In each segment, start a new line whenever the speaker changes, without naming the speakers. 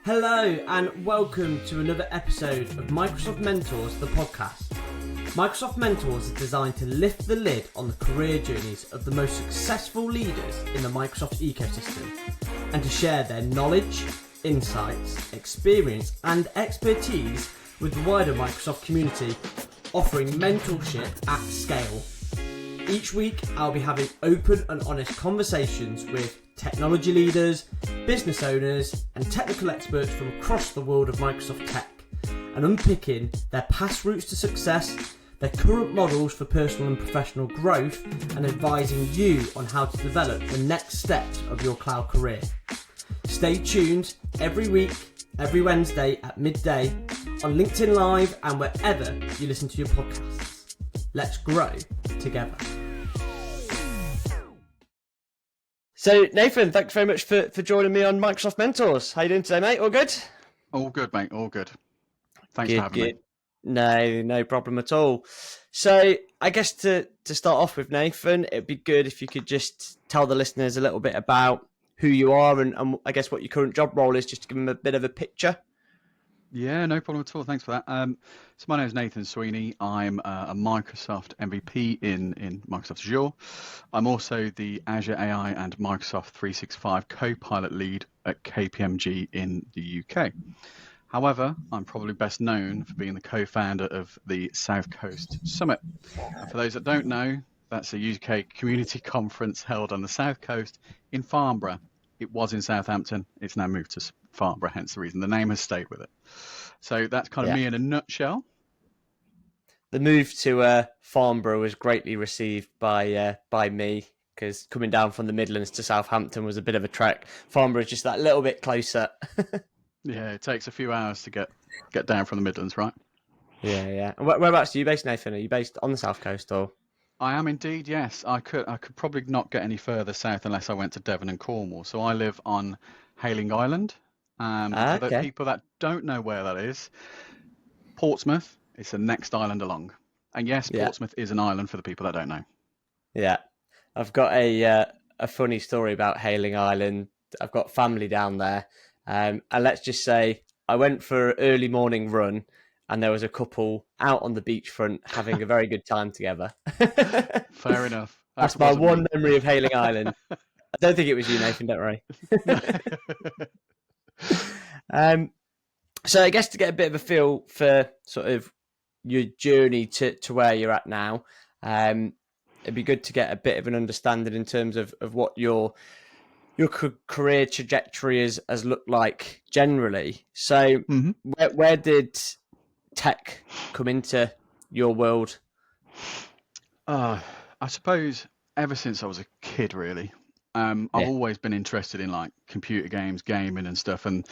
Hello and welcome to another episode of Microsoft Mentors, the podcast. Microsoft Mentors is designed to lift the lid on the career journeys of the most successful leaders in the Microsoft ecosystem and to share their knowledge, insights, experience and expertise with the wider Microsoft community, offering mentorship at scale. Each week I'll be having open and honest conversations with technology leaders, business owners and technical experts from across the world of Microsoft tech and unpicking their past routes to success, their current models for personal and professional growth and advising you on how to develop the next steps of your cloud career. Stay tuned every week, every Wednesday at midday on LinkedIn Live and wherever you listen to your podcasts. Let's grow together. So, Nathan, thanks very much for joining me on Microsoft Mentors. How you doing today, mate? All good?
All good, mate. All good. Thanks for having me.
No problem at all. So, I guess to start off with, Nathan, it'd be good if you could just tell the listeners a little bit about who you are and I guess what your current job role is, just to give them a bit of a picture.
Yeah, no problem at all. Thanks for that. So my name is Nathan Sweeney. I'm a Microsoft MVP in Microsoft Azure. I'm also the Azure AI and Microsoft 365 co-pilot lead at KPMG in the UK. However, I'm probably best known for being the co-founder of the South Coast Summit. And for those that don't know, that's a UK community conference held on the South Coast in Farnborough. It was in Southampton. It's now moved to Farnborough, hence the reason the name has stayed with it. So that's kind of me in a nutshell.
The move to Farnborough was greatly received by me, because coming down from the Midlands to Southampton was a bit of a trek. Farnborough is just that little bit closer.
Yeah, it takes a few hours to get down from the Midlands, right?
Yeah. Whereabouts are you based, Nathan? Are you based on the South Coast or?
I am indeed, yes. I could probably not get any further south unless I went to Devon and Cornwall. So I live on Hayling Island. For the people that don't know where that is, Portsmouth is the next island along. And yes, Portsmouth is an island for the people that don't know.
Yeah. I've got a funny story about Hayling Island. I've got family down there. And let's just say I went for an early morning run and there was a couple out on the beachfront having a very good time together.
Fair enough.
That's my one memory of Hayling Island. I don't think it was you, Nathan, don't worry. So I guess to get a bit of a feel for sort of your journey to where you're at now, it'd be good to get a bit of an understanding in terms of what your career trajectory has looked like generally. So where did tech come into your world?
I suppose ever since I was a kid, really. I've always been interested in like computer games, gaming and stuff. And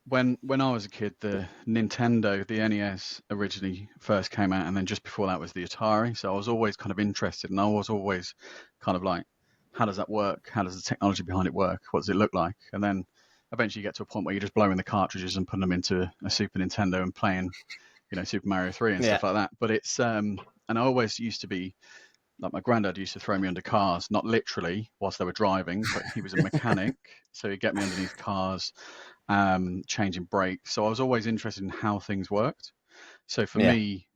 when I was a kid, the Nintendo, the NES originally first came out, and then just before that was the Atari. So I was always kind of interested, and I was always kind of like, how does that work? How does the technology behind it work? What does it look like? And then eventually you get to a point where you're just blowing the cartridges and putting them into a Super Nintendo and playing, Super Mario 3 and stuff like that. But it's, and I always used to be, like my granddad used to throw me under cars, not literally whilst they were driving, but he was a mechanic. So he'd get me underneath cars, changing brakes. So I was always interested in how things worked. So for me,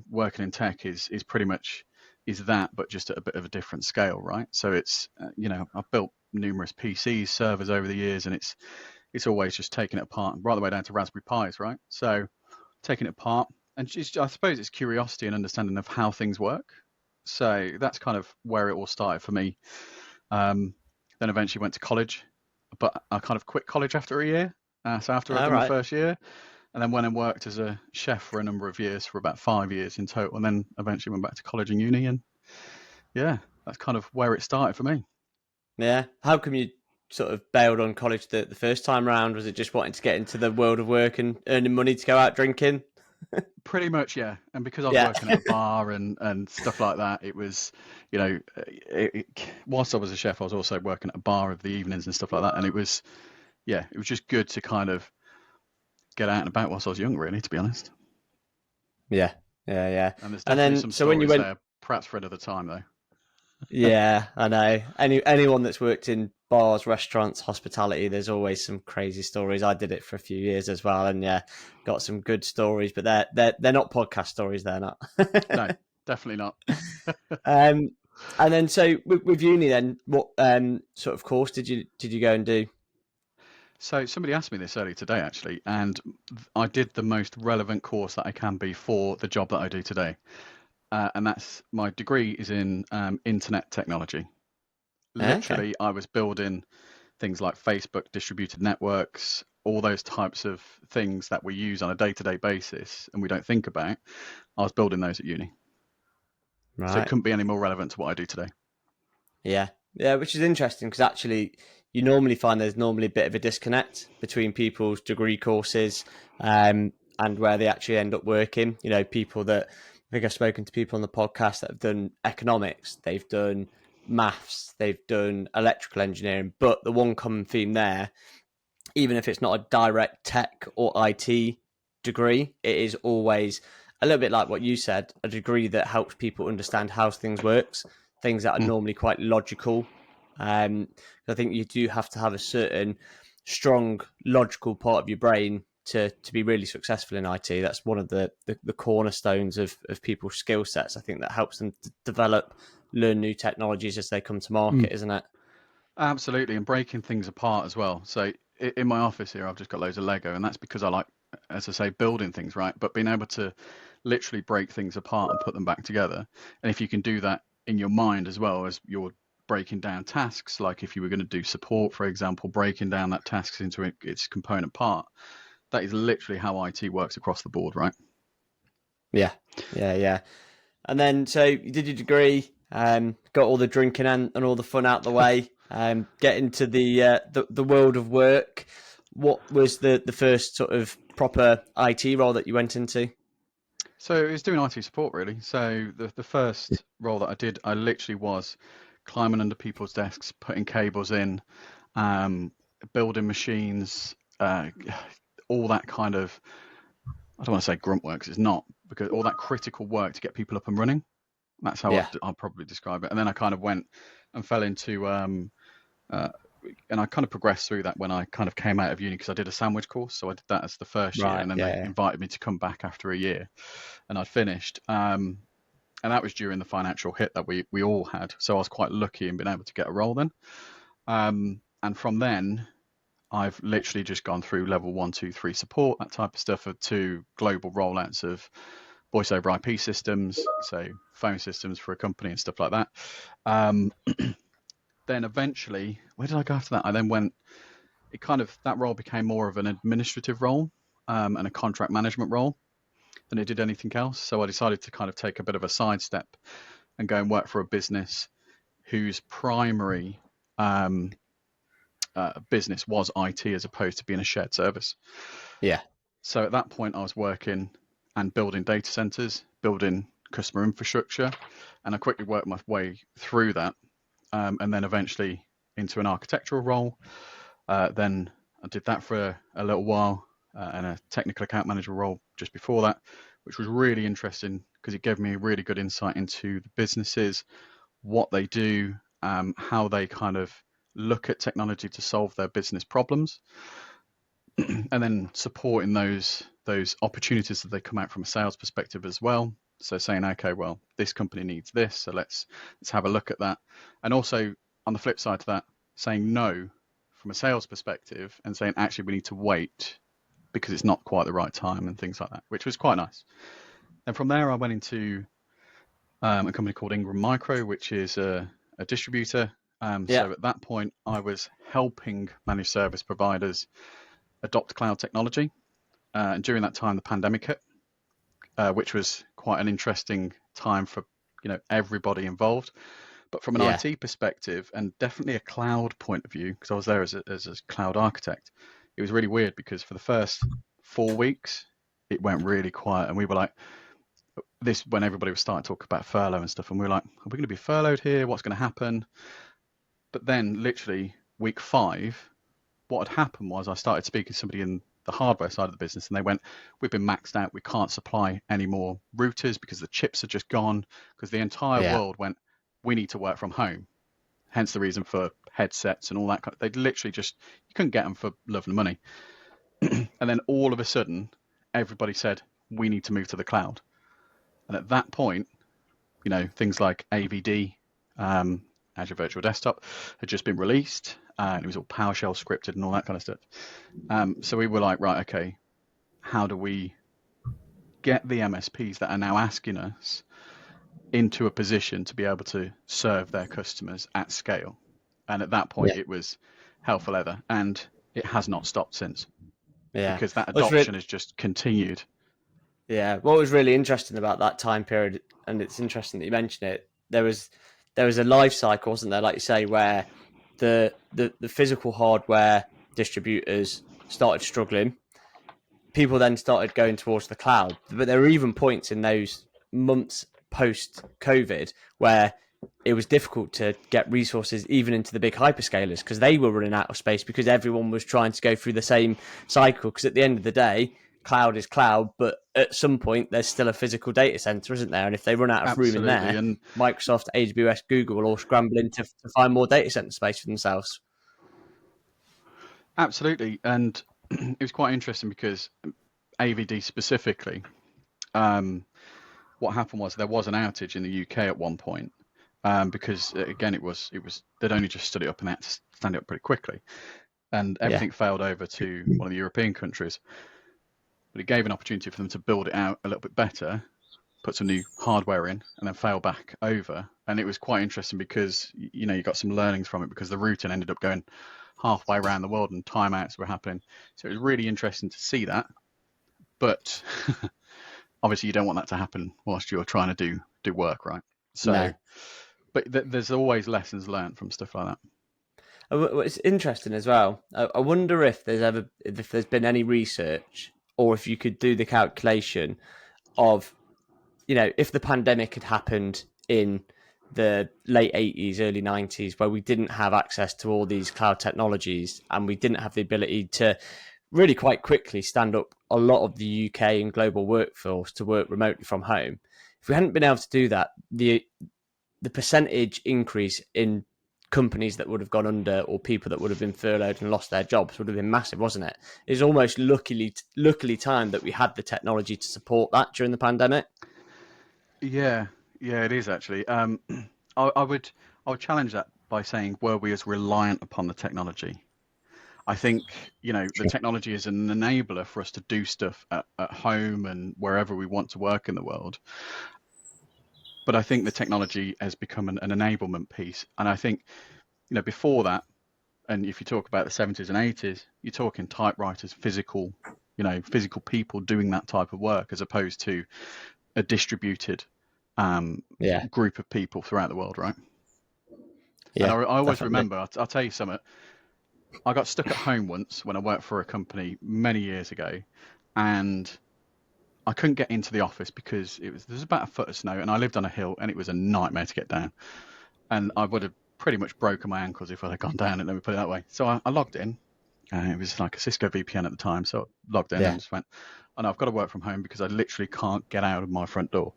working in tech is pretty much is that, but just at a bit of a different scale, right? So it's, I've built numerous PCs, servers over the years, and it's always just taking it apart, right the way down to Raspberry Pis, right? So taking it apart, and I suppose it's curiosity and understanding of how things work. So that's kind of where it all started for me. Then eventually went to college, but I kind of quit college after a year. So after I'd done my first year, and then went and worked as a chef for a number of years, for about 5 years in total, and then eventually went back to college and uni. And yeah, that's kind of where it started for me.
Yeah. How come you sort of bailed on college the first time round? Was it just wanting to get into the world of work and earning money to go out drinking?
Pretty much, yeah. And because I was working at a bar and stuff like that, it was, whilst I was a chef, I was also working at a bar of the evenings and stuff like that. And it was just good to kind of get out and about whilst I was young, really, to be honest.
Yeah.
And there's definitely some stories when you went there, perhaps for another time, though.
Yeah, I know. Anyone that's worked in bars, restaurants, hospitality, there's always some crazy stories. I did it for a few years as well, and yeah, got some good stories. But they're not podcast stories. They're not.
No, definitely not.
um, and then so with uni, then what sort of course did you go and do?
So somebody asked me this earlier today, actually, and I did the most relevant course that I can be for the job that I do today. And that's my degree is in internet technology.
Okay,
Literally, I was building things like Facebook distributed networks, all those types of things that we use on a day-to-day basis and we don't think about. I was building those at uni. So it
right.
couldn't be any more relevant to what I do today.
Yeah, yeah, which is interesting because actually, you normally find there's normally a bit of a disconnect between people's degree courses and where they actually end up working. You know, people that I think I've spoken to people on the podcast that have done economics, they've done maths, they've done electrical engineering, but the one common theme there, even if it's not a direct tech or IT degree, it is always a little bit like what you said, a degree that helps people understand how things works, things that are
Mm.
normally quite logical. I think you do have to have a certain strong logical part of your brain to be really successful in IT. That's one of the cornerstones of people's skill sets. I think that helps them develop, learn new technologies as they come to
Mm.
market, isn't it?
Absolutely, and breaking things apart as well. So in my office here, I've just got loads of Lego, and that's because I like, as I say, building things, right? But being able to literally break things apart and put them back together, and if you can do that in your mind as well as you're breaking down tasks, like if you were going to do support, for example, breaking down that task into its component part, that is literally how IT works across the board, right?
Yeah, yeah. And then, so you did your degree, got all the drinking and all the fun out the way, get into the world of work. What was the first sort of proper IT role that you went into?
So it was doing IT support really. So the first role that I did, I literally was climbing under people's desks, putting cables in, um, building machines, all that kind of, I don't want to say grunt work 'cause it's not, because all that critical work to get people up and running. That's how
Yeah,
I'd probably describe it. And then I kind of went and fell into, uh, and I kind of progressed through that when I kind of came out of uni because I did a sandwich course. So I did that as the first year,
right.
and then they
Yeah,
invited me to come back after a year, and I'd finished. And that was during the financial hit that we all had. So I was quite lucky in being able to get a role then. And from then, I've literally just gone through level 1, 2, 3 support, that type of stuff, to global rollouts of voice over IP systems, so phone systems for a company and stuff like that. Um, then eventually, where did I go after that? I then went, it kind of, that role became more of an administrative role and a contract management role than it did anything else. So I decided to kind of take a bit of a sidestep and go and work for a business whose primary um, business was IT as opposed to being a shared service.
yeah,
So at that point, I was working and building data centers, building customer infrastructure, and I quickly worked my way through that, and then eventually into an architectural role. Then I did that for a little while, and a technical account manager role just before that, which was really interesting because it gave me a really good insight into the businesses, what they do, how they kind of look at technology to solve their business problems, and then supporting those opportunities that they come out from a sales perspective as well. So saying, okay, well, this company needs this, so let's have a look at that. And also on the flip side to that, saying no from a sales perspective and saying, actually, we need to wait because it's not quite the right time and things like that, which was quite nice. And from there, I went into a company called Ingram Micro, which is a distributor.
yeah,
So at that point, I was helping managed service providers adopt cloud technology. And during that time, the pandemic hit, which was quite an interesting time for everybody involved. But from an
yeah,
IT perspective, and definitely a cloud point of view, because I was there as a cloud architect, it was really weird because for the first 4 weeks, it went really quiet, and we were like, this when everybody was starting to talk about furlough and stuff, and we were like, are we going to be furloughed here? What's going to happen? But then, literally week 5, what had happened was I started speaking to somebody in the hardware side of the business, and they went, we've been maxed out. We can't supply any more routers because the chips are just gone. Because the entire
yeah,
world went, we need to work from home. Hence the reason for headsets and all that. They'd literally just, you couldn't get them for love and money. And then all of a sudden, everybody said, we need to move to the cloud. And at that point, things like AVD, Azure Virtual Desktop, had just been released, and it was all PowerShell scripted and all that kind of stuff. So we were like, right, okay, how do we get the MSPs that are now asking us into a position to be able to serve their customers at scale? And at that point, it was hell for leather, and it has not stopped since.
Yeah,
because that adoption has just continued.
Yeah, what was really interesting about that time period, and it's interesting that you mentioned it, there was a life cycle, wasn't there, like you say, where the physical hardware distributors started struggling. People then started going towards the cloud, but there were even points in those months post-COVID where it was difficult to get resources even into the big hyperscalers because they were running out of space because everyone was trying to go through the same cycle. Because at the end of the day, cloud is cloud, but at some point there's still a physical data center, isn't there? And if they run out of room in there, and Microsoft, AWS, Google will all scramble in to find more data center space for themselves.
Absolutely. And it was quite interesting because AVD specifically, what happened was there was an outage in the UK at one point. Because again, it was they'd only just stood it up and they had to stand it up pretty quickly, and everything failed over to one of the European countries. But it gave an opportunity for them to build it out a little bit better, put some new hardware in, and then fail back over. And it was quite interesting because you got some learnings from it because the routing ended up going halfway around the world and timeouts were happening. So it was really interesting to see that. But obviously, you don't want that to happen whilst you're trying to do work, right? So. No. But there's always lessons learned from stuff like that.
It's interesting as well. I wonder if there's been any research, or if you could do the calculation of, if the pandemic had happened in the late 80s, early 90s, where we didn't have access to all these cloud technologies and we didn't have the ability to really quite quickly stand up a lot of the UK and global workforce to work remotely from home. If we hadn't been able to do that, the percentage increase in companies that would have gone under or people that would have been furloughed and lost their jobs would have been massive, wasn't it? It's almost luckily timed that we had the technology to support that during the pandemic.
Yeah, it is actually. I would challenge that by saying, were we as reliant upon the technology? I think, the technology is an enabler for us to do stuff at home and wherever we want to work in the world. But I think the technology has become an enablement piece. And I think, before that, and if you talk about the 70s and 80s, you're talking typewriters, physical people doing that type of work, as opposed to a distributed group of people throughout the world, right? Yeah, and I always remember, I'll tell you something. I got stuck at home once when I worked for a company many years ago, and I couldn't get into the office because there was about a foot of snow, and I lived on a hill, and it was a nightmare to get down. And I would have pretty much broken my ankles if I had gone down it, let me put it that way. So I logged in. It was like a Cisco VPN at the time, so I logged in and just went, and I've got to work from home because I literally can't get out of my front door.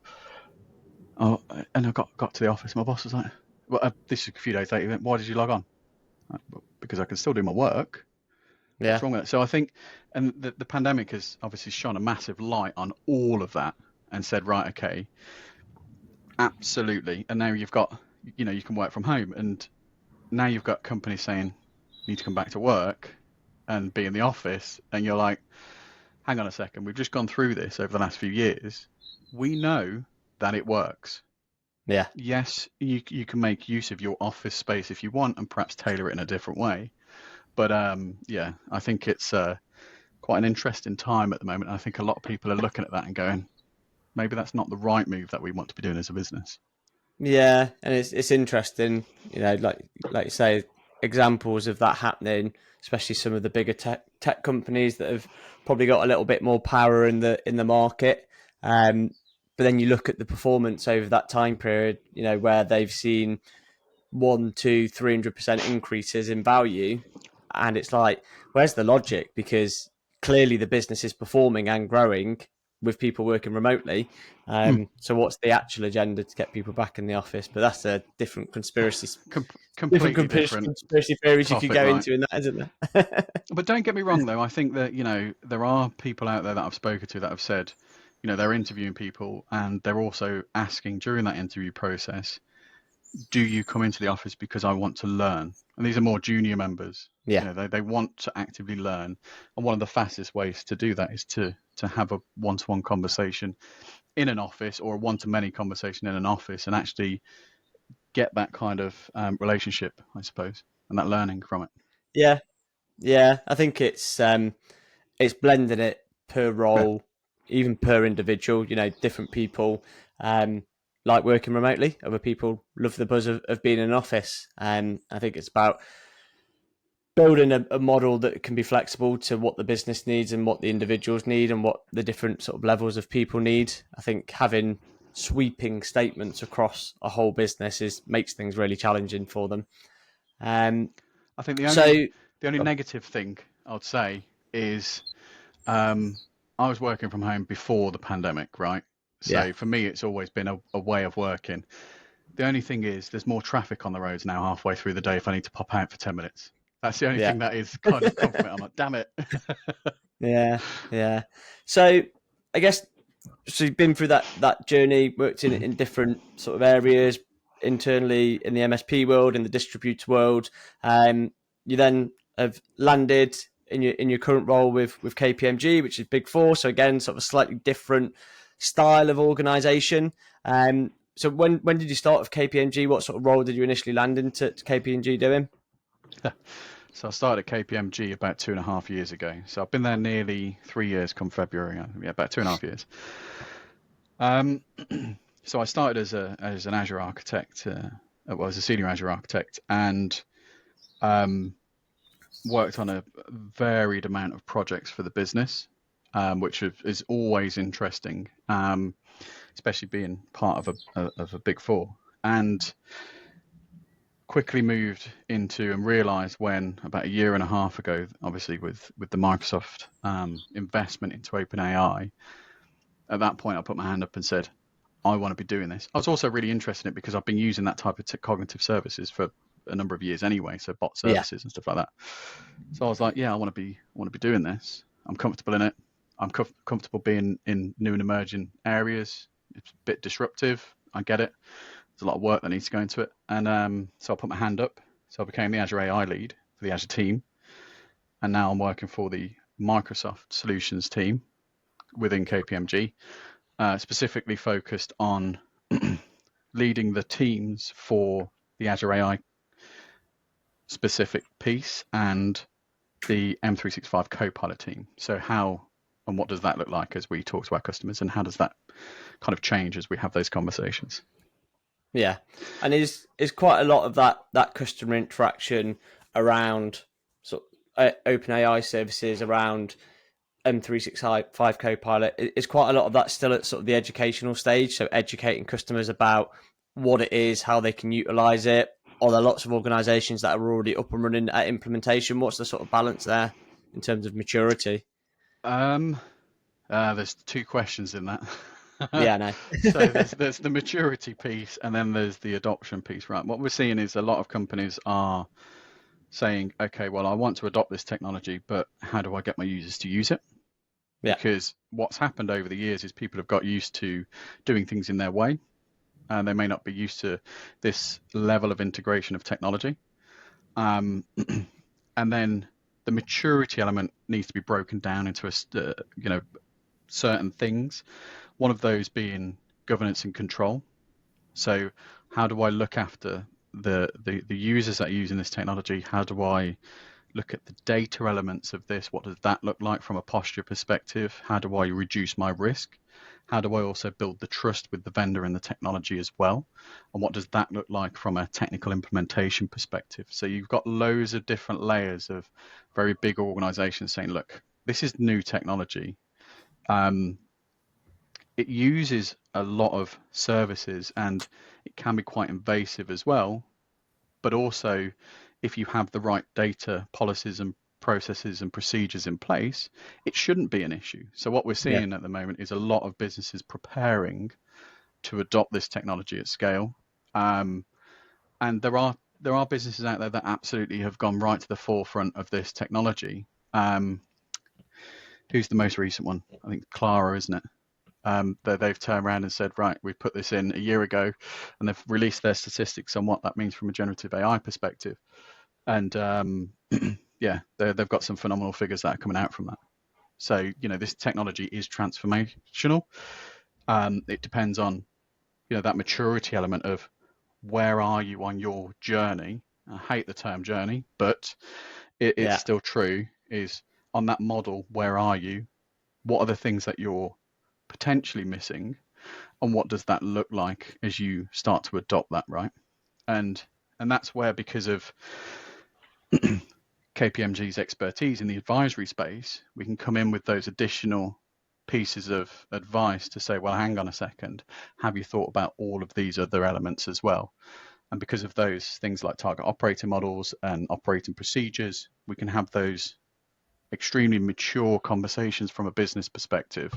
Oh, and I got to the office. My boss was like, well, this is a few days later. He went, why did you log on? Like, well, because I can still do my work. Yeah. What's wrong with it? So I think, and the pandemic has obviously shone a massive light on all of that and said, right, okay, absolutely. And now you've got, you can work from home, and now you've got companies saying you need to come back to work and be in the office, and you're like, hang on a second, we've just gone through this over the last few years. We know that it works.
Yeah.
Yes, you can make use of your office space if you want and perhaps tailor it in a different way. But I think it's quite an interesting time at the moment. I think a lot of people are looking at that and going, maybe that's not the right move that we want to be doing as a business.
Yeah, and it's interesting, like you say, examples of that happening, especially some of the bigger tech companies that have probably got a little bit more power in the market. But then you look at the performance over that time period, where they've seen 100%, 200%, 300% increases in value. And it's like, where's the logic? Because clearly the business is performing and growing, with people working remotely. So what's the actual agenda to get people back in the office? But that's a different
Completely different
conspiracy theories
topic,
you could go
right?
into in that, isn't there?
But don't get me wrong, though. I think that, there are people out there that I've spoken to that have said, they're interviewing people and they're also asking during that interview process, do you come into the office because I want to learn? And these are more junior members.
Yeah.
They want to actively learn. And one of the fastest ways to do that is to have a one-to-one conversation in an office, or a one-to-many conversation in an office, and actually get that kind of relationship, I suppose, and that learning from it.
Yeah. I think it's blending it per
Yeah.
role, even per individual. Different people like working remotely. Other people love the buzz of being in an office. And I think it's about building a model that can be flexible to what the business needs and what the individuals need and what the different sort of levels of people need. I think having sweeping statements across a whole business makes things really challenging for them.
I think the only negative thing I would say is I was working from home before the pandemic, right? So for me, it's always been a way of working. The only thing is there's more traffic on the roads now halfway through the day if I need to pop out for 10 minutes. That's the only thing that is kind of compliment. I'm like, damn it.
Yeah. So I guess, so you've been through that journey, worked in different sort of areas internally in the MSP world, in the distributor world. You then have landed in your current role with KPMG, which is Big Four. So again, sort of a slightly different style of organisation. So when did you start with KPMG? What sort of role did you initially land into KPMG doing?
So I started at KPMG about 2.5 years ago. So I've been there nearly 3 years come February. Yeah, about 2.5 years. So I started as an Azure architect, as a senior Azure architect, and worked on a varied amount of projects for the business, which is always interesting, especially being part of a Big Four. And quickly moved into and realized when about 1.5 years ago, obviously with the Microsoft investment into OpenAI, at that point I put my hand up and said, I want to be doing this. I was also really interested in it because I've been using that type of cognitive services for a number of years anyway, so bot services and stuff like that. So I was like, I want to be doing this. I'm comfortable in it. I'm comfortable being in new and emerging areas. It's a bit disruptive. I get it. There's a lot of work that needs to go into it. And so I put my hand up. So I became the Azure AI lead for the Azure team. And now I'm working for the Microsoft Solutions team within KPMG, specifically focused on leading the teams for the Azure AI specific piece and the M365 Copilot team. So how and what does that look like as we talk to our customers, and how does that kind of change as we have those conversations?
Yeah, and is quite a lot of that customer interaction around sort of OpenAI services, around M365 Copilot, is quite a lot of that still at sort of the educational stage, so educating customers about what it is, how they can utilize it. Are there lots of organizations that are already up and running at implementation? What's the sort of balance there in terms of maturity?
There's two questions in that.
Yeah, I know.
So there's the maturity piece, and then there's the adoption piece, right? What we're seeing is a lot of companies are saying, okay, well, I want to adopt this technology, but how do I get my users to use it?
Yeah.
Because what's happened over the years is people have got used to doing things in their way, and they may not be used to this level of integration of technology. And then the maturity element needs to be broken down into certain things. One of those being governance and control. So how do I look after the users that are using this technology? How do I look at the data elements of this? What does that look like from a posture perspective? How do I reduce my risk? How do I also build the trust with the vendor and the technology as well? And what does that look like from a technical implementation perspective? So you've got loads of different layers of very big organizations saying, look, this is new technology. It uses a lot of services and it can be quite invasive as well. But also, if you have the right data policies and processes and procedures in place, it shouldn't be an issue. So what we're seeing at the moment is a lot of businesses preparing to adopt this technology at scale. And there are businesses out there that absolutely have gone right to the forefront of this technology. Who's the most recent one? I think Clara, isn't it? They've turned around and said, right, we put this in a year ago, and they've released their statistics on what that means from a generative AI perspective. And yeah, they've got some phenomenal figures that are coming out from that. So, this technology is transformational. It depends on, that maturity element of where are you on your journey. I hate the term journey, but it's still true, is on that model, where are you? What are the things that you're potentially missing? And what does that look like as you start to adopt that, right? And that's where, because of KPMG's expertise in the advisory space, we can come in with those additional pieces of advice to say, well, hang on a second, have you thought about all of these other elements as well? And because of those things like target operating models and operating procedures, we can have those extremely mature conversations from a business perspective,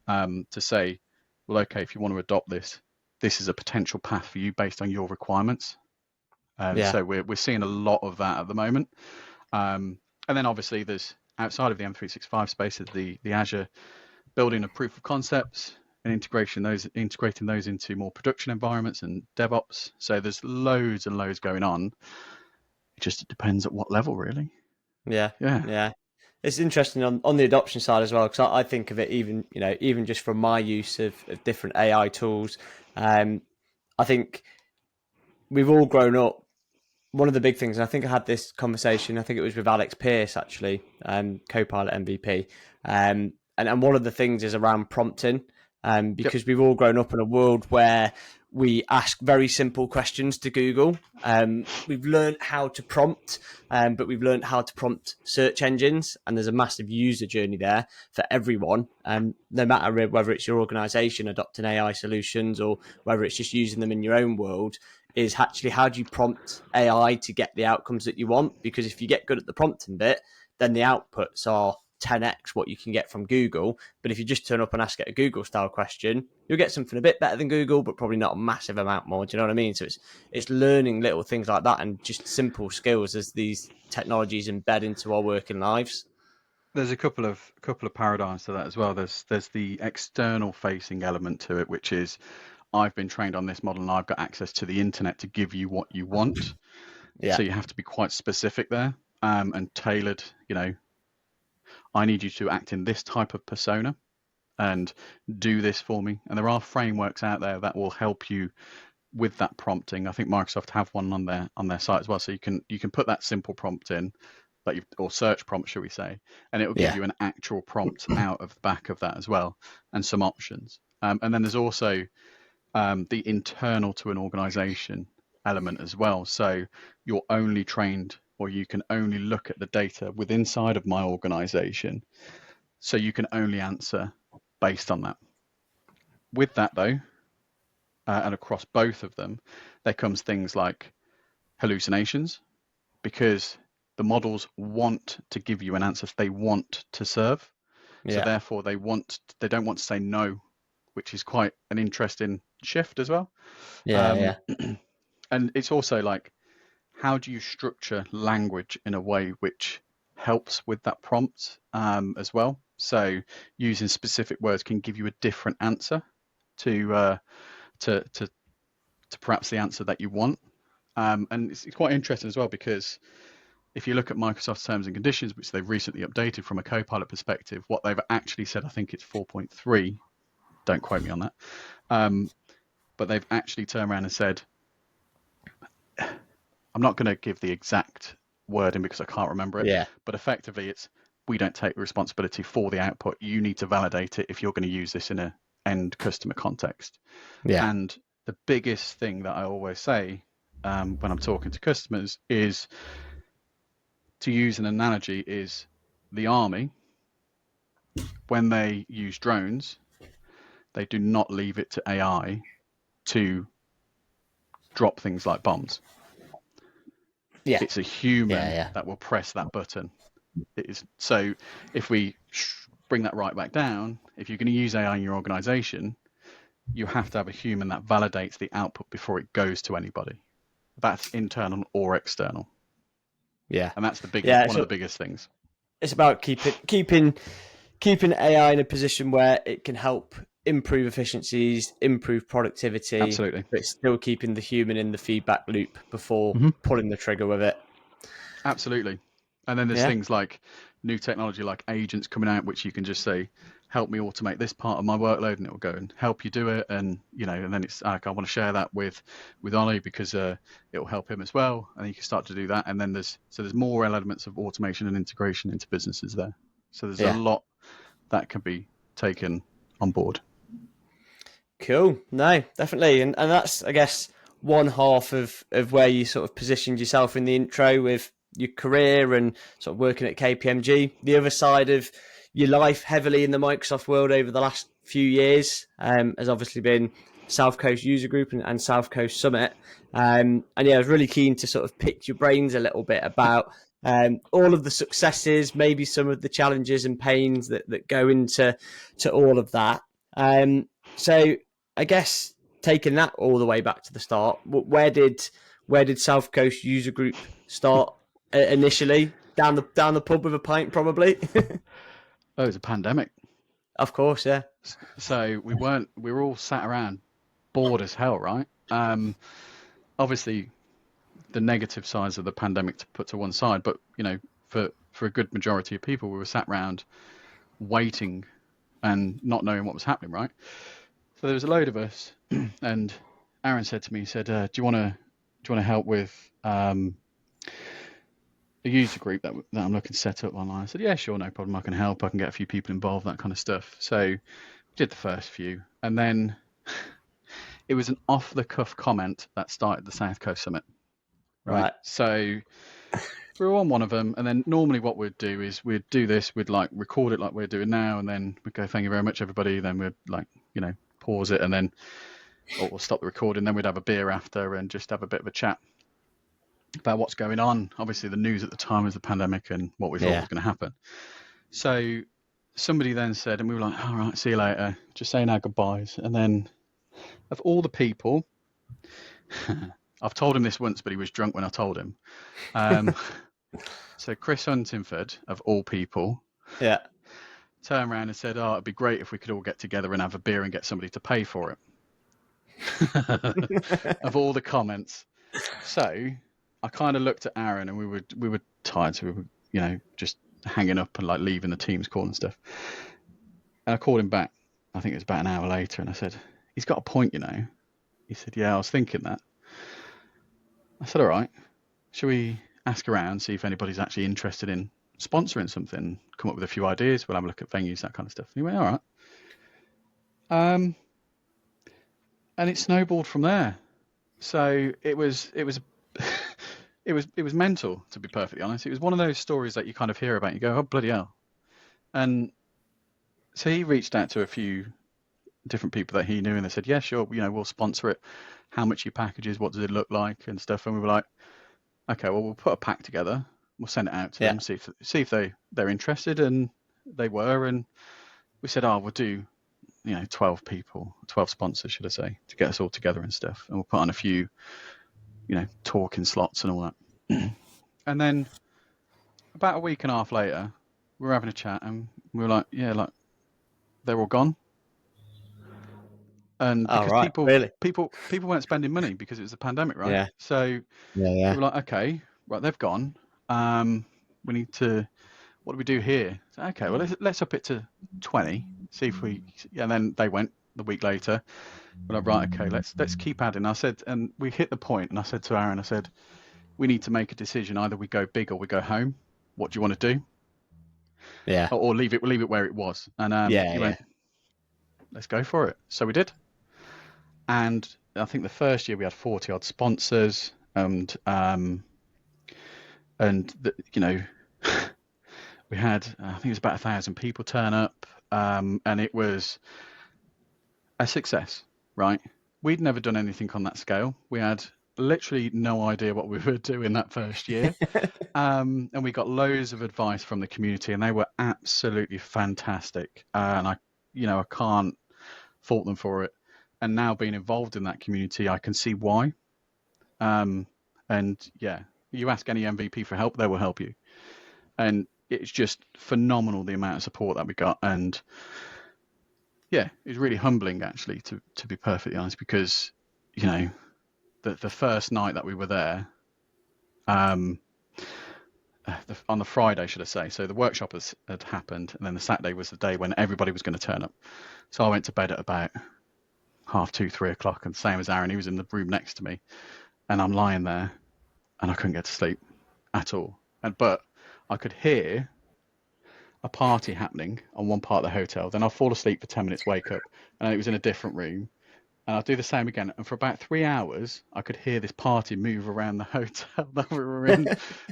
to say, well, okay, if you want to adopt this, this is a potential path for you based on your requirements. So we're seeing a lot of that at the moment. And then obviously there's, outside of the M365 space, the Azure building of proof of concepts and integrating those into more production environments and DevOps. So there's loads and loads going on. It just depends at what level, really.
Yeah. It's interesting on the adoption side as well, because I think of it even just from my use of different AI tools. I think we've all grown up. One of the big things, and I think I had this conversation, I think it was with Alex Pierce, actually, Copilot MVP. And one of the things is around prompting, because we've all grown up in a world where we ask very simple questions to Google. We've learned how to prompt, but we've learned how to prompt search engines, and there's a massive user journey there for everyone. No matter whether it's your organization adopting AI solutions or whether it's just using them in your own world, is actually how do you prompt AI to get the outcomes that you want? Because if you get good at the prompting bit, then the outputs are 10x what you can get from Google. But if you just turn up and ask it a Google style question, you'll get something a bit better than Google, but probably not a massive amount more. Do you know what I mean? So it's learning little things like that and just simple skills as these technologies embed into our working lives.
There's a couple of paradigms to that as well. There's the external facing element to it, which is, I've been trained on this model and I've got access to the internet to give you what you want. So you have to be quite specific there, and tailored. I need you to act in this type of persona and do this for me. And there are frameworks out there that will help you with that prompting. I think Microsoft have one on their site as well. So you can put that simple prompt in, or search prompt, should we say, and it will give you an actual prompt out of the back of that as well, and some options. And then there's also the internal to an organization element as well. So you're only trained, or you can only look at the data within inside of my organization. So you can only answer based on that. With that though, and across both of them, there comes things like hallucinations, because the models want to give you an answer. They want to serve. So therefore they don't want to say no, which is quite an interesting shift as well. And it's also like, how do you structure language in a way which helps with that prompt as well? So using specific words can give you a different answer to perhaps the answer that you want. And it's quite interesting as well, because if you look at Microsoft's terms and conditions, which they've recently updated from a Copilot perspective, what they've actually said, I think it's 4.3, don't quote me on that, but they've actually turned around and said, I'm not going to give the exact wording because I can't remember it, but effectively it's, we don't take responsibility for the output. You need to validate it if you're going to use this in an end customer context. And the biggest thing that I always say when I'm talking to customers is, to use an analogy, is the army, when they use drones, they do not leave it to AI to drop things like bombs. It's a human that will press that button. It is. So if we bring that right back down, if you're going to use AI in your organization, you have to have a human that validates the output before it goes to anybody. That's internal or external.
Yeah.
And that's the biggest,
Yeah.
one of
So
the biggest things.
it's about keeping AI in a position where it can help improve efficiencies, improve productivity,
Absolutely.
but still keeping the human in the feedback loop before
Mm-hmm.
pulling the trigger with it.
Absolutely. And then there's
Yeah.
things like new technology like agents coming out, which you can just say, help me automate this part of my workload, and it will go and help you do it. And, you know, and then it's like, I want to share that with Ollie because it will help him as well. And you can start to do that. And then there's more elements of automation and integration into businesses there. So there's a lot that can be taken on board.
Cool. No, definitely. And that's, I guess, one half of where you sort of positioned yourself in the intro with your career and sort of working at KPMG. The other side of your life heavily in the Microsoft world over the last few years has obviously been South Coast User Group and South Coast Summit. And yeah, I was really keen to sort of pick your brains a little bit about all of the successes, maybe some of the challenges and pains that go into all of that. So I guess taking that all the way back to the start, where did South Coast User Group start initially? Down the pub with a pint, probably.
Oh, it was a pandemic.
Of course, yeah.
So we were all sat around bored as hell, right? Obviously the negative sides of the pandemic to put to one side, but you know, for a good majority of people, we were sat around waiting and not knowing what was happening, right? So there was a load of us, and Aaron said to me, he said, "Do you want to help with a user group that I'm looking to set up online?" I said, "Yeah, sure, no problem. I can help. I can get a few people involved, that kind of stuff." So we did the first few, and then it was an off-the-cuff comment that started the South Coast Summit. Right. So we were on one of them, and then normally what we'd do is we'd do this, we'd like record it like we're doing now, and then we'd go, "Thank you very much, everybody." Then we'd like, you know, pause it, and then or we'll stop the recording. Then we'd have a beer after and just have a bit of a chat about what's going on. Obviously, the news at the time was the pandemic and what we thought was going to happen. So somebody then said, and we were like, "All right, see you later," just saying our goodbyes. And then of all the people, I've told him this once, but he was drunk when I told him. So Chris Huntingford, of all people, turned around and said, "Oh, it'd be great if we could all get together and have a beer and get somebody to pay for it." Of all the comments. So I kind of looked at Aaron, and we were tired, so we were, you know, just hanging up and like leaving the Teams call and stuff. And I called him back, I think it was about an hour later, and I said, "He's got a point, you know." He said, "Yeah, I was thinking that." I said, "All right, shall we ask around, see if anybody's actually interested in sponsoring something, come up with a few ideas, we'll have a look at venues, that kind of stuff." And he went, "All right." And it snowballed from there. So it was it was mental, to be perfectly honest. It was one of those stories that you kind of hear about and you go, "Oh, bloody hell." And so he reached out to a few different people that he knew, and they said, "Yeah, sure, you know, we'll sponsor it. How much your package is, what does it look like," and stuff. And we were like, "Okay, well, we'll put a pack together, we'll send it out to them, see if they're interested." And they were, and we said, "Oh, we'll do, you know, 12 sponsors, should I say, to get us all together and stuff, and we'll put on a few, you know, talking slots and all that." And then about a week and a half later, we were having a chat, and we were like, "Yeah, like they're all gone." And because people weren't spending money because it was a pandemic, right?
Yeah.
So we were like, "Okay, right, they've gone. We need to. What do we do here?" So, okay, well, let's up it to 20. See if we. And then they went the week later. We're like, "Right, okay, let's keep adding." I said, and we hit the point, and I said to Aaron, I said, "We need to make a decision. Either we go big or we go home. What do you want to do?"
Yeah.
Or leave it where it was. And he went, "Let's go for it." So we did. And I think the first year we had 40 odd sponsors, and you know, we had, I think it was about 1,000 people turn up, and it was a success, right? We'd never done anything on that scale. We had literally no idea what we were doing that first year. And we got loads of advice from the community, and they were absolutely fantastic. And I can't fault them for it. And now being involved in that community, I can see why. And yeah, you ask any MVP for help, they will help you. And it's just phenomenal the amount of support that we got. And yeah, it's really humbling actually, to be perfectly honest, because the first night that we were there, on the Friday, should I say, so the workshop had happened, and then the Saturday was the day when everybody was going to turn up. So I went to bed at about 2:30, 3:00, and same as Aaron, he was in the room next to me, and I'm lying there, and I couldn't get to sleep at all. But I could hear a party happening on one part of the hotel. Then I'll fall asleep for 10 minutes, wake up, and it was in a different room. And I'll do the same again. And for about 3 hours, I could hear this party move around the hotel that we were in,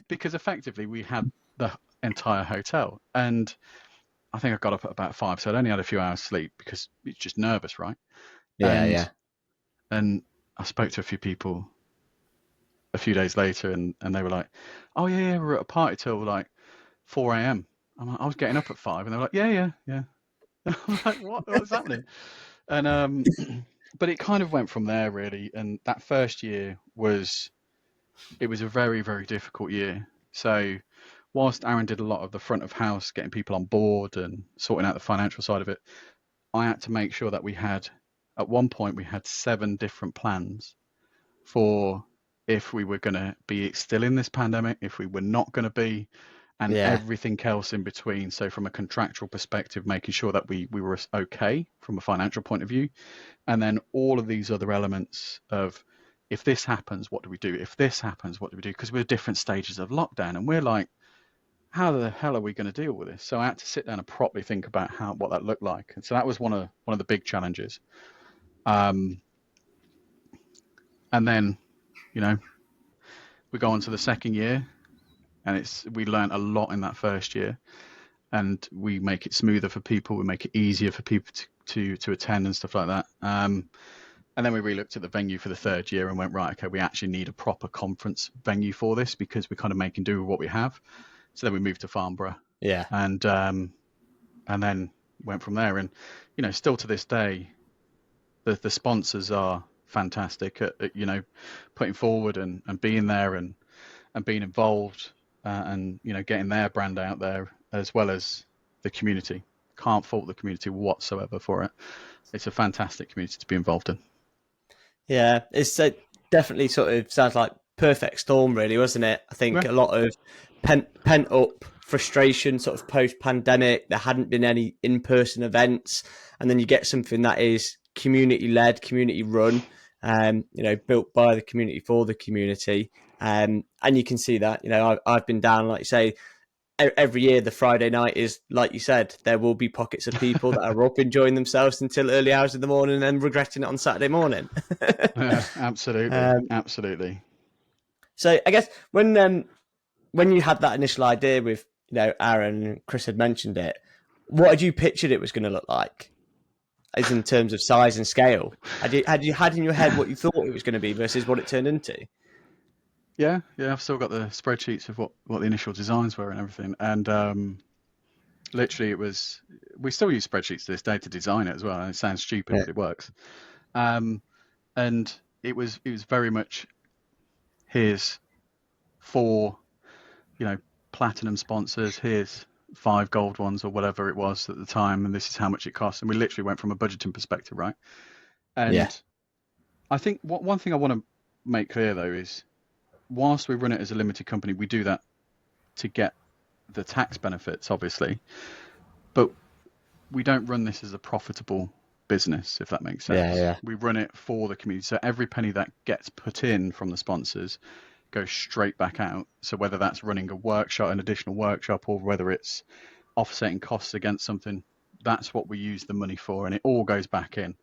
because effectively we had the entire hotel. And I think I got up at about 5, so I'd only had a few hours sleep because it's just nervous, right? And I spoke to a few people a few days later, and they were like, "Oh yeah, we're at a party till like 4 a.m." I'm like, I was getting up at 5, and they were like, "Yeah." I'm like, what's happening? And but it kind of went from there really. And that first year was a very, very difficult year. So whilst Aaron did a lot of the front of house, getting people on board and sorting out the financial side of it, I had to make sure that at one point we had 7 different plans for if we were going to be still in this pandemic, if we were not going to be, and everything else in between. So from a contractual perspective, making sure that we were okay from a financial point of view. And then all of these other elements of, if this happens, what do we do? If this happens, what do we do? Because we're at different stages of lockdown, and we're like, how the hell are we going to deal with this? So I had to sit down and properly think about what that looked like. And so that was one of the big challenges. And then, we go on to the second year, and we learned a lot in that first year, and we make it smoother for people. We make it easier for people to attend and stuff like that. And then we re-looked at the venue for the third year and went, right, okay, we actually need a proper conference venue for this, because we're kind of making do with what we have. So then we moved to Farnborough.
Yeah.
And then went from there. And, still to this day, the sponsors are fantastic at putting forward and being there and being involved, and, getting their brand out there, as well as the community. Can't fault the community whatsoever for it. It's a fantastic community to be involved in.
Yeah, it's definitely sort of sounds like perfect storm, really, wasn't it? I think a lot of pent up frustration, sort of post pandemic. There hadn't been any in-person events, and then you get something that is community led, community run, built by the community for the community, and you can see that. I've been down, like you say, every year. The Friday night is, like you said, there will be pockets of people that are up enjoying themselves until early hours of the morning and regretting it on Saturday morning.
Yeah, absolutely.
So I guess when you had that initial idea with Aaron and Chris had mentioned it, what had you pictured it was going to look like, as in terms of size and scale? Had you had in your head what you thought it was going to be versus what it turned into?
Yeah, I've still got the spreadsheets of what the initial designs were and everything. And literally, we still use spreadsheets to this day to design it as well. And it sounds stupid, but it works. And it was very much, here's 4, platinum sponsors, here's 5 gold ones or whatever it was at the time, and this is how much it costs. And we literally went from a budgeting perspective, right? And I think one thing I want to make clear though is, whilst we run it as a limited company, we do that to get the tax benefits, obviously, but we don't run this as a profitable business, if that makes sense.
Yeah.
We run it for the community. So every penny that gets put in from the sponsors goes straight back out. So whether that's running a workshop, an additional workshop, or whether it's offsetting costs against something, that's what we use the money for, and it all goes back in.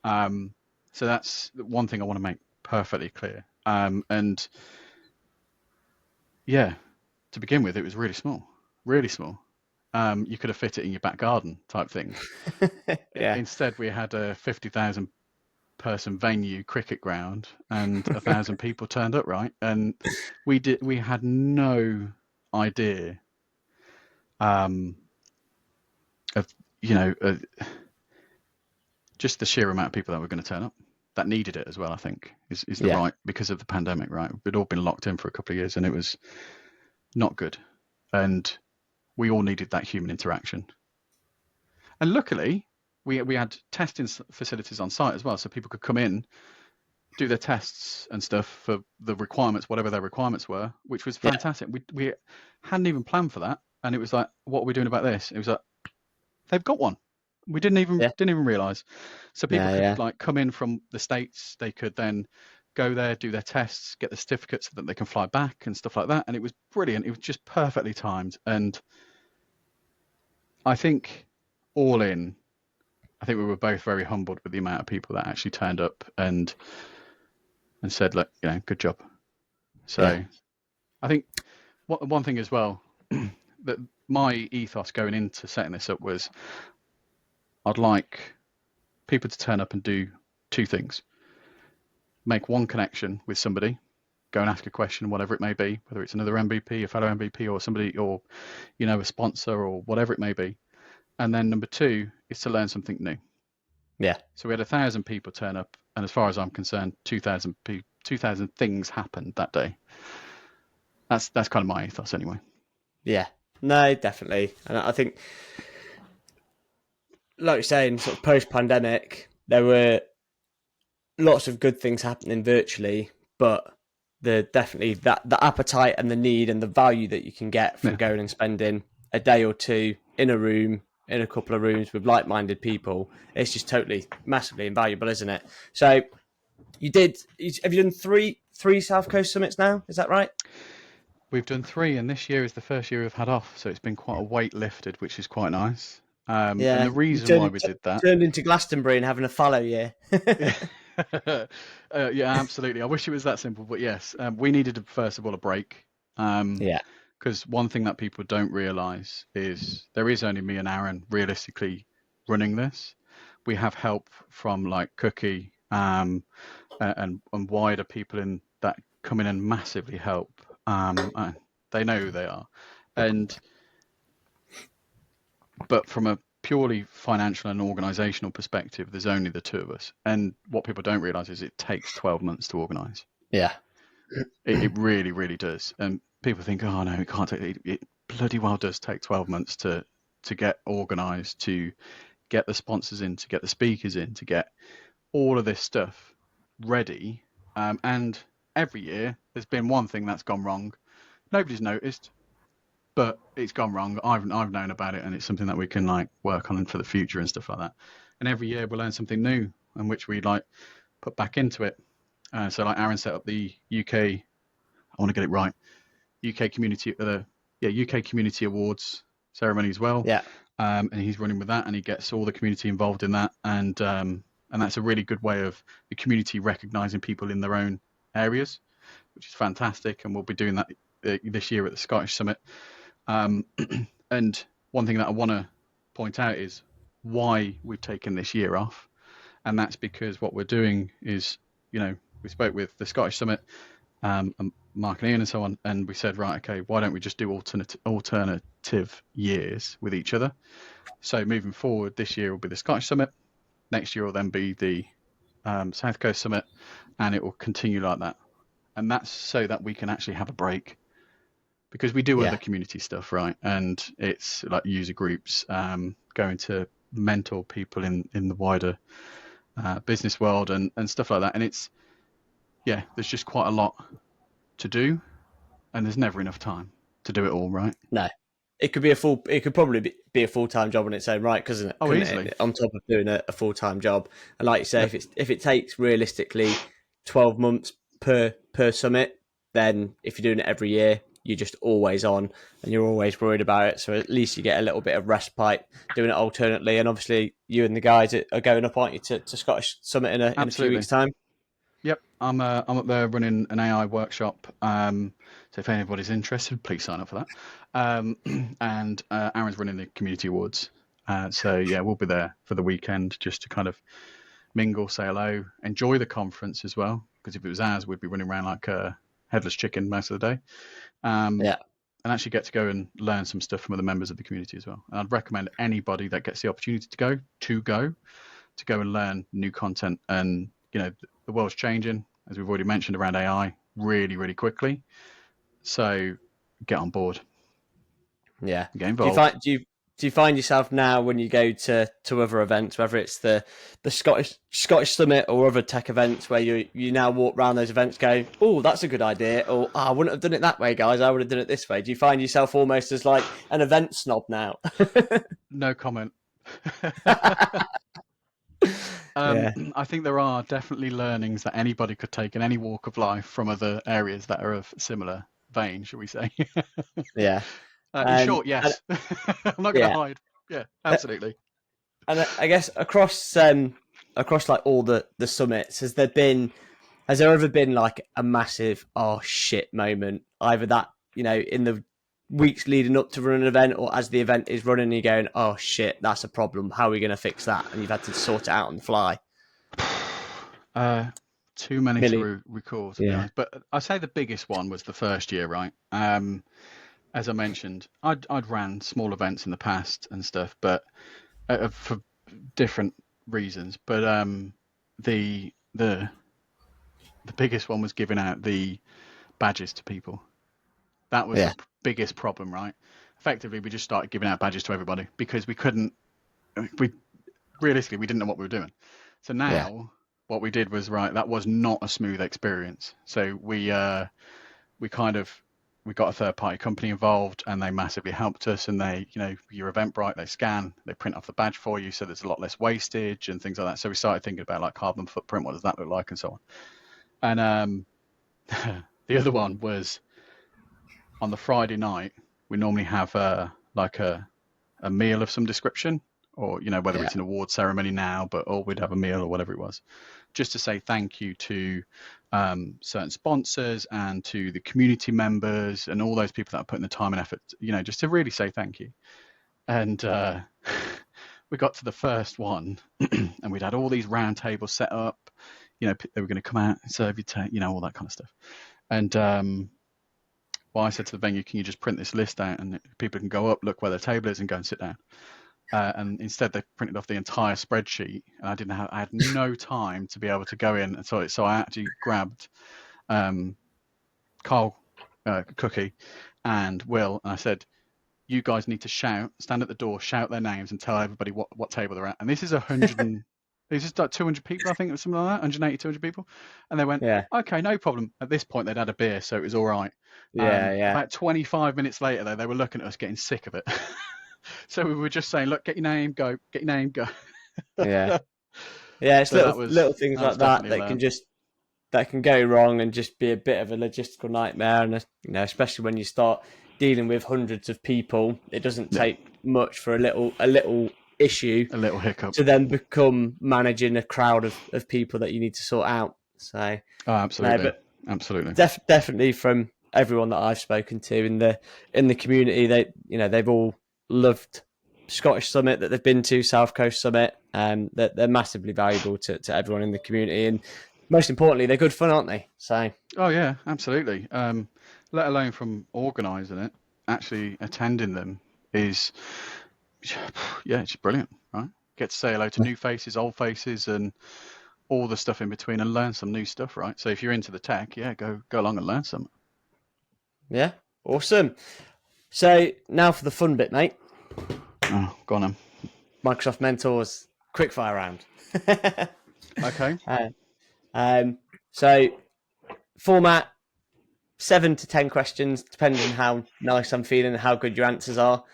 So that's one thing I want to make perfectly clear. And yeah, to begin with, it was really small. You could have fit it in your back garden type thing.
Yeah.
Instead, we had a 50,000 person venue cricket ground, and 1,000 people turned up, right? And we had no idea of just the sheer amount of people that were going to turn up that needed it as well. I think is the right, because of the pandemic, right? We'd all been locked in for a couple of years, and it was not good, and we all needed that human interaction. And luckily, we had testing facilities on site as well, so people could come in, do their tests and stuff for the requirements, whatever their requirements were, which was fantastic. We hadn't even planned for that, and it was like, what are we doing about this? It was like, they've got one. We didn't even realise. So people could like come in from the States. They could then go there, do their tests, get the certificates so that they can fly back and stuff like that. And it was brilliant. It was just perfectly timed. And I think all in, I think we were both very humbled with the amount of people that actually turned up and said, look, good job. So I think one thing as well, that my ethos going into setting this up was, I'd like people to turn up and do two things. Make one connection with somebody, go and ask a question, whatever it may be, whether it's another MVP, a fellow MVP, or somebody, or, a sponsor, or whatever it may be. And then number two is to learn something new.
Yeah.
So we had 1,000 people turn up, and as far as I'm concerned, 2,000 things happened that day. That's kind of my ethos anyway.
Yeah. No, definitely. And I think, like you're saying, sort of post-pandemic, there were lots of good things happening virtually, but definitely the appetite and the need and the value that you can get from going and spending a day or two in a room, in a couple of rooms with like-minded people, it's just totally massively invaluable, isn't it? So have you done three South Coast Summits now? Is that right?
We've done 3, and this year is the first year we've had off, so it's been quite a weight lifted, which is quite nice. And the reason why we did that
turned into Glastonbury and having a fallow year.
Yeah, absolutely. I wish it was that simple, but yes, we needed first of all a break. Because one thing that people don't realise is there is only me and Aaron realistically running this. We have help from like Cookie and wider people in that come in and massively help. They know who they are, but from a purely financial and organisational perspective, there's only the two of us. And what people don't realise is it takes 12 months to organise.
Yeah,
it really, really does. And people think, oh no, it can't take. It bloody well does take 12 months to get organised, to get the sponsors in, to get the speakers in, to get all of this stuff ready. And every year there's been one thing that's gone wrong. Nobody's noticed, but it's gone wrong. I've known about it, and it's something that we can like work on for the future and stuff like that. And every year we'll learn something new, and which we like put back into it. So like Aaron set up the UK, I want to get it right, UK Community Awards ceremony as well.
Yeah.
And he's running with that, and he gets all the community involved in that, and that's a really good way of the community recognising people in their own areas, which is fantastic. And we'll be doing that this year at the Scottish Summit. And one thing that I want to point out is why we've taken this year off, and that's because what we're doing is, we spoke with the Scottish Summit, and Mark and Ian and so on, and we said, right, okay, why don't we just do alternative years with each other? So moving forward, this year will be the Scottish Summit, next year will then be the South Coast Summit, and it will continue like that. And that's so that we can actually have a break, because we do other community stuff, right? And it's like user groups, going to mentor people in the wider business world and stuff like that. And it's, there's just quite a lot to do, and there's never enough time to do it all, right?
No, it could probably be a full-time job in its own right, couldn't it?
Oh, easily.
On top of doing a full-time job. And like you say, if it takes realistically 12 months per summit, then if you're doing it every year, you're just always on and you're always worried about it. So at least you get a little bit of respite doing it alternately. And obviously you and the guys are going up, aren't you, to Scottish Summit in a few weeks' time?
Yep, I'm up there running an AI workshop. So if anybody's interested, please sign up for that. And Aaron's running the community awards. So we'll be there for the weekend just to kind of mingle, say hello, enjoy the conference as well. Because if it was ours, we'd be running around like a headless chicken most of the day.
Yeah.
And actually get to go and learn some stuff from other members of the community as well. And I'd recommend anybody that gets the opportunity to go and learn new content. And the world's changing, as we've already mentioned, around AI really, really quickly. So get on board.
Yeah.
Get involved.
Do you find yourself now when you go to other events, whether it's the Scottish Summit or other tech events, where you now walk around those events going, oh, that's a good idea, or I wouldn't have done it that way, guys, I would have done it this way. Do you find yourself almost as like an event snob now?
No comment.
Yeah.
I think there are definitely learnings that anybody could take in any walk of life from other areas that are of similar vein, shall we say.
Yeah.
In short, yes. I'm not going to hide. Yeah, absolutely.
And I guess across like all the summits, has there ever been like a massive oh shit moment, either that in the weeks leading up to run an event, or as the event is running, you're going, oh shit, that's a problem, how are we going to fix that, and you've had to sort it out on the fly?
Too many to recall, to be honest. But I'd say the biggest one was the first year, right? As I mentioned, I'd ran small events in the past and stuff, but for different reasons. But the biggest one was giving out the badges to people. That was the biggest problem, right? Effectively, we just started giving out badges to everybody because we realistically didn't know what we were doing. So now what we did was, right, that was not a smooth experience. So we got a third party company involved, and they massively helped us. And they, your Eventbrite, they scan, they print off the badge for you, so there's a lot less wastage and things like that. So we started thinking about like carbon footprint, what does that look like, and so on. And the other one was on the Friday night. We normally have a meal of some description, or whether it's an award ceremony now, or we'd have a meal or whatever it was, just to say thank you to certain sponsors and to the community members and all those people that are putting the time and effort, just to really say thank you. And we got to the first one and we'd had all these round tables set up, they were going to come out and serve you, all that kind of stuff. And I said to the venue, can you just print this list out and people can go up, look where their table is and go and sit down. And instead they printed off the entire spreadsheet, and I had no time to be able to go in. And so I actually grabbed Carl, Cookie, and Will, and I said, you guys need to stand at the door, shout their names, and tell everybody what table they're at. And this is 100 There's just like 200 people, I think it was something like that, 180, 200 people. And they went, okay, no problem. At this point, they'd had a beer, so it was all right. About 25 minutes later, though, they were looking at us getting sick of it. So we were just saying, look, get your name, go.
Yeah, it's so little things like that can go wrong and just be a bit of a logistical nightmare. And especially when you start dealing with hundreds of people, it doesn't take much for a little issue,
a little hiccup,
to then become managing a crowd of people that you need to sort out. So
absolutely, absolutely,
definitely from everyone that I've spoken to in the community, they've all loved Scottish Summit that they've been to, South Coast Summit, and that they're massively valuable to everyone in the community. And most importantly, they're good fun, aren't they? So
yeah, absolutely. Let alone from organising it, actually attending them is it's brilliant, right? Get to say hello to new faces, old faces, and all the stuff in between, and learn some new stuff, right? So if you're into the tech, go along and learn some.
Yeah, awesome. So now for the fun bit, mate.
Oh, go on then.
Microsoft Mentors quickfire round.
Okay.
So format 7 to 10 questions, depending on how nice I'm feeling and how good your answers are.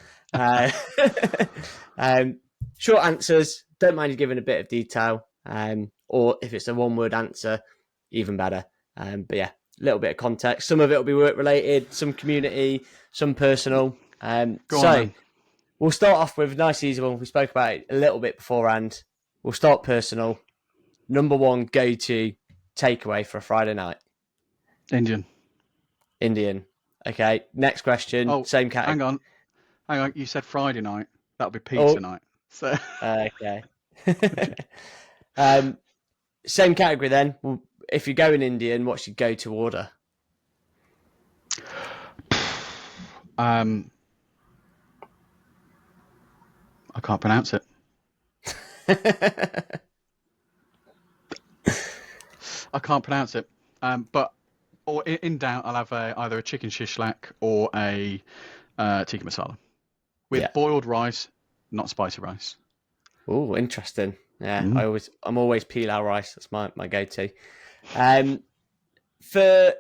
Short answers, don't mind you giving a bit of detail, or if it's a one-word answer, even better. But yeah, a little bit of context. Some of it will be work-related, some community, some personal. We'll start off with a nice easy one. We spoke about it a little bit beforehand. We'll start personal. Number one go-to takeaway for a Friday night?
Indian.
Okay, next question. Same category.
Hang on. You said Friday night. That'll be pizza night. So
okay. same category then. Well, if you're going Indian, what's your go-to order?
I can't pronounce it. I can't pronounce it. But or in doubt, I'll have either a chicken shish lak or a tikka masala with boiled rice, not spicy rice.
Oh, interesting. Yeah, I'm always pilau rice. That's my go-to. For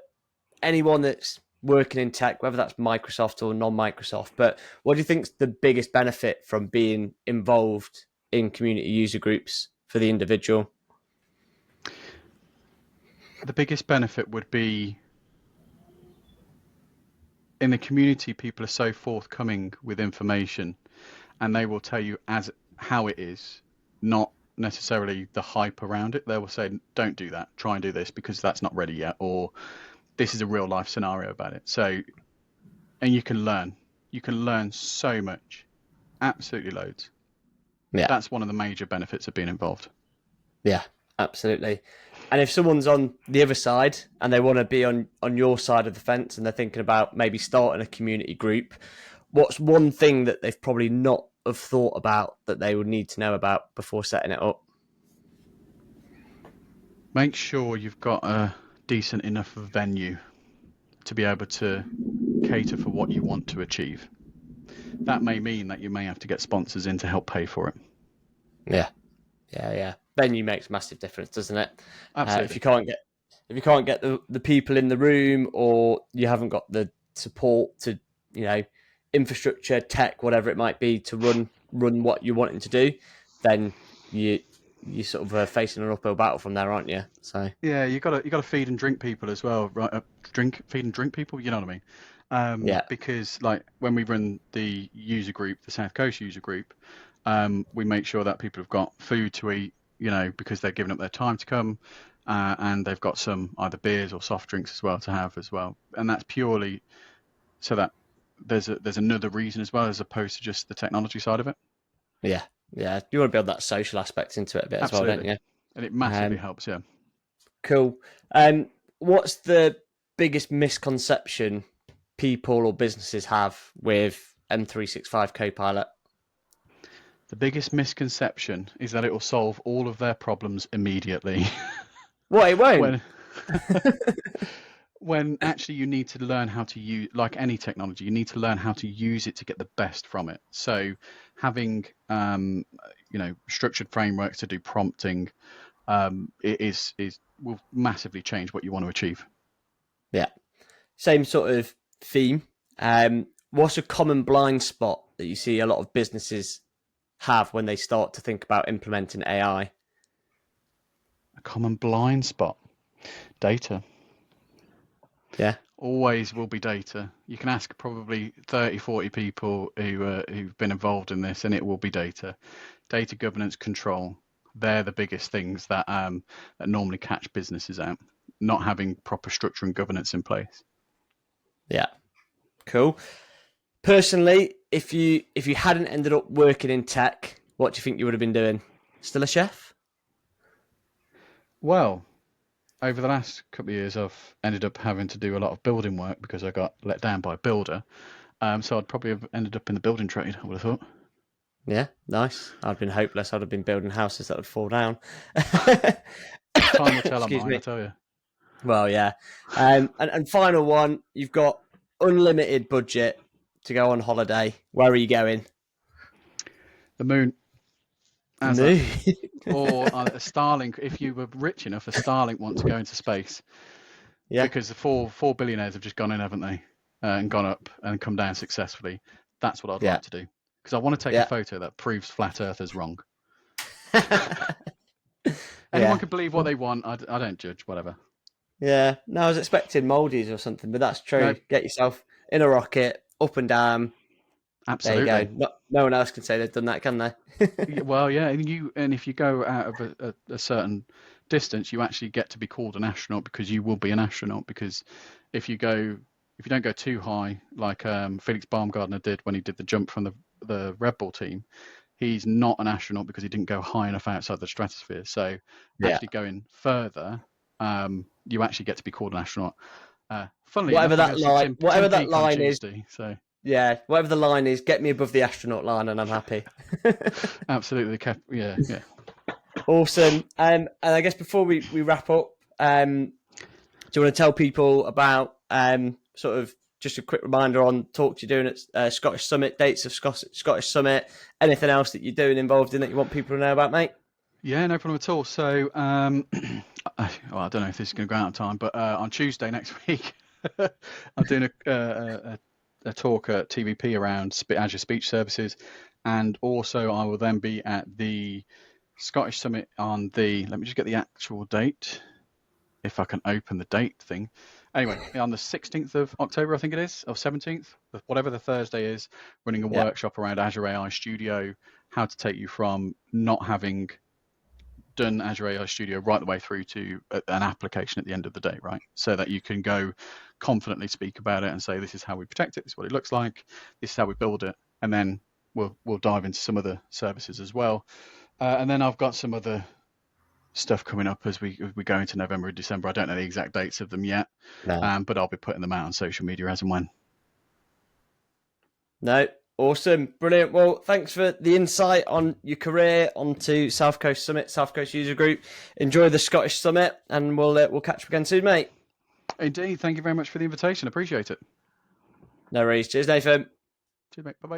anyone that's working in tech, whether that's Microsoft or non-Microsoft, but what do you think's the biggest benefit from being involved in community user groups for the individual?
The biggest benefit would be in the community, people are so forthcoming with information, and they will tell you as how it is, not necessarily the hype around it. They will say, don't do that, try and do this because that's not ready yet, or this is a real life scenario about it. So, and you can learn so much, absolutely loads. Yeah, that's one of the major benefits of being involved.
Yeah, absolutely. And if someone's on the other side and they want to be on your side of the fence and they're thinking about maybe starting a community group, what's one thing that they've probably not have thought about that they would need to know about before setting it up?
Make sure you've got a decent enough venue to be able to cater for what you want to achieve. That may mean that you may have to get sponsors in to help pay for it.
Yeah. Venue makes a massive difference, doesn't it?
Absolutely.
If you can't get the people in the room, or you haven't got the support to, infrastructure, tech, whatever it might be, to run what you're wanting to do, then you sort of facing an uphill battle from there, aren't you? So
yeah, you got to feed and drink people as well, right? Feed and drink people. You know what I mean? Because like when we run the user group, the South Coast user group, we make sure that people have got food to eat, because they're giving up their time to come, and they've got some either beers or soft drinks as well to have as well, and that's purely so that there's another reason as well as opposed to just the technology side of it.
Yeah, you want to build that social aspect into it a bit. Absolutely. As well, don't you?
And it massively helps. Yeah.
Cool. What's the biggest misconception people or businesses have with M365 Copilot?
The biggest misconception is that it will solve all of their problems immediately.
Well, it won't.
When actually you need to learn how to use, like any technology, you need to learn how to use it to get the best from it. So having, structured frameworks to do prompting, will massively change what you want to achieve.
Yeah. Same sort of theme. What's a common blind spot that you see a lot of businesses have when they start to think about implementing AI?
A common blind spot? Data.
Yeah.
Always will be data. You can ask probably 30, 40 people who've been involved in this, and it will be data. Data governance control. They're the biggest things that normally catch businesses out, not having proper structure and governance in place.
Yeah. Cool. Personally, if you hadn't ended up working in tech, what do you think you would have been doing? Still a chef?
Well, over the last couple of years, I've ended up having to do a lot of building work because I got let down by a builder. So I'd probably have ended up in the building trade, I would have thought.
Yeah, nice. I'd been hopeless. I'd have been building houses that would fall down.
Time will tell on mine, I tell you.
Well, yeah. And final one, you've got unlimited budget to go on holiday. Where are you going?
The moon.
Or
a Starlink. If you were rich enough, a Starlink wants to go into space. Yeah. Because the four billionaires have just gone in, haven't they? And gone up and come down successfully. That's what I'd like to do. Because I want to take a photo that proves flat earthers wrong. Anyone can believe what they want. I don't judge, whatever.
Yeah. No, I was expecting Maldives or something, but that's true. No. Get yourself in a rocket, up and down.
Absolutely.
There you go. No one else can say they've done that, can they?
Well, yeah. And if you go out of a certain distance, you actually get to be called an astronaut because you will be an astronaut. Because if you don't go too high, like Felix Baumgartner did when he did the jump from the Red Bull team, he's not an astronaut because he didn't go high enough outside the stratosphere. So actually going further, you actually get to be called an astronaut. Funnily
Whatever
enough,
whatever
Tim
that
Peake on
line is.
Tuesday, so
Yeah, whatever the line is, get me above the astronaut line, and I'm happy.
absolutely, yeah.
Awesome. And I guess before we wrap up, do you want to tell people about sort of just a quick reminder on talks you're doing at Scottish Summit, dates of Scottish Summit, anything else that you're doing involved in that you want people to know about, mate?
Yeah, no problem at all. So, well, I don't know if this is going to go out of time, but on Tuesday next week, I'm doing a talk at TVP around Azure Speech Services, and also I will then be at the Scottish Summit on let me just get the actual date, if I can open the date thing. Anyway, on the 16th of October, I think it is, or 17th, whatever the Thursday is, running a workshop around Azure AI Studio, how to take you from not having done Azure AI Studio right the way through to an application at the end of the day, right? So that you can go confidently speak about it and say, this is how we protect it, this is what it looks like, this is how we build it, and then we'll dive into some other services as well. And then I've got some other stuff coming up as we go into November and December. I don't know the exact dates of them yet, but I'll be putting them out on social media as and when.
No, awesome, brilliant. Well, thanks for the insight on your career onto South Coast Summit, South Coast User Group. Enjoy the Scottish Summit, and we'll catch up again soon, mate.
Indeed, thank you very much for the invitation. Appreciate it.
No worries. Cheers, Nathan.
Cheers, mate. Bye-bye.